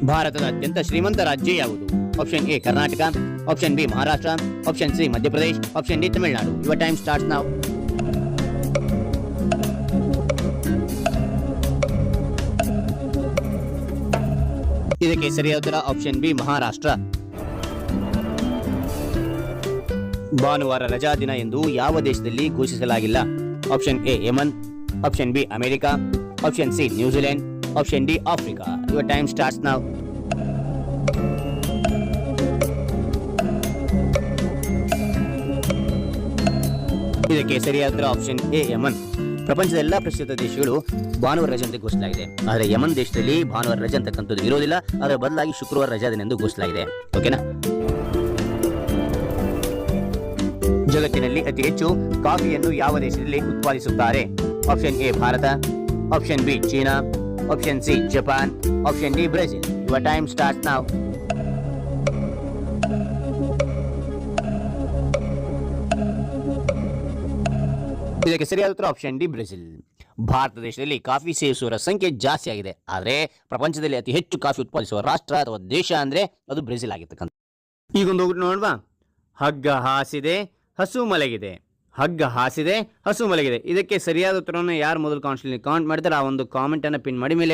ಭಾರತದ ಅತ್ಯಂತ ಶ್ರೀಮಂತ ರಾಜ್ಯ ಯಾವುದು? Option A Karnataka, option B Maharashtra, option C Madhya Pradesh, option D Tamil Nadu. Your time starts now. ಇದಕ್ಕೆ ಸರಿಯಾದ ಉತ್ತರ ಆಪ್ಷನ್ ಬಿ ಮಹಾರಾಷ್ಟ್ರ. ಭಾನುವಾರ ರಜಾ ದಿನ ಎಂದು ಯಾವ ದೇಶದಲ್ಲಿ ಘೋಷಿಸಲಾಗಿಲ್ಲ? Option A Yemen, option B America, option C New Zealand, option D Africa. Your time starts now. ಇದಕ್ಕೆ ಸರಿಯಾದ ಉತ್ತರ ಆಪ್ಷನ್ ಎ ಯಮನ್. ಪ್ರಪಂಚದ ಎಲ್ಲಾ ಪ್ರಸಿದ್ಧ ದೇಶಗಳು ಭಾನುವಾರ ರಜೆ ಅಂತ ಘೋಷಿಸಲಾಗಿದೆ. ಆದರೆ ಯಮನ್ ದೇಶದಲ್ಲಿ ಭಾನುವಾರ ರಜೆ ಅಂತಕ್ಕಂಥದ್ದು ಇರೋದಿಲ್ಲ. ಅದರ ಬದಲಾಗಿ ಶುಕ್ರವಾರ ರಜಾ ದಿನ ಎಂದು ಘೋಷಿಸಲಾಗಿದೆ. ಓಕೆನಾ? ಜಗತ್ತಿನಲ್ಲಿ ಅತಿ ಹೆಚ್ಚು ಕಾಫಿಯನ್ನು ಯಾವ ದೇಶದಲ್ಲಿ ಉತ್ಪಾದಿಸುತ್ತಾರೆ? Option A Bharat, option B China, option C Japan, option D Brazil. Your time starts now. ಇದಕ್ಕೆ ಸರಿಯಾದ ಉತ್ತರ ಆಪ್ಷನ್ ಡಿ ಬ್ರೆಜಿಲ್. ಭಾರತ ದೇಶದಲ್ಲಿ ಕಾಫಿ ಸೇವಿಸುವವರ ಸಂಖ್ಯೆ ಜಾಸ್ತಿ ಆಗಿದೆ. ಆದರೆ ಪ್ರಪಂಚದಲ್ಲಿ ಅತಿ ಹೆಚ್ಚು ಕಾಫಿ ಉತ್ಪಾದಿಸುವ ರಾಷ್ಟ್ರ ಅಥವಾ ದೇಶ ಅಂದ್ರೆ ಅದು ಬ್ರೆಜಿಲ್ ಆಗಿರ್ತಕ್ಕಂಥ. ಈಗೊಂದು ಹೋಗ್ಬಿಟ್ಟು ನೋಡುವ. ಹಗ್ಗ ಹಾಸಿದೆ ಹಸು ಮಲಗಿದೆ. ಹಗ್ಗ ಹಾಸಿದೆ ಹಸು ಮಲಗಿದೆ. ಇದಕ್ಕೆ ಸರಿಯಾದ ಉತ್ತರವನ್ನು ಯಾರು ಮೊದಲು ಕಾಮೆಂಟ್ ಮಾಡ್ತಾರೆ ಆ ಒಂದು ಕಾಮೆಂಟ್ ಅನ್ನು ಪಿನ್ ಮಾಡಿ ಮೇಲೆ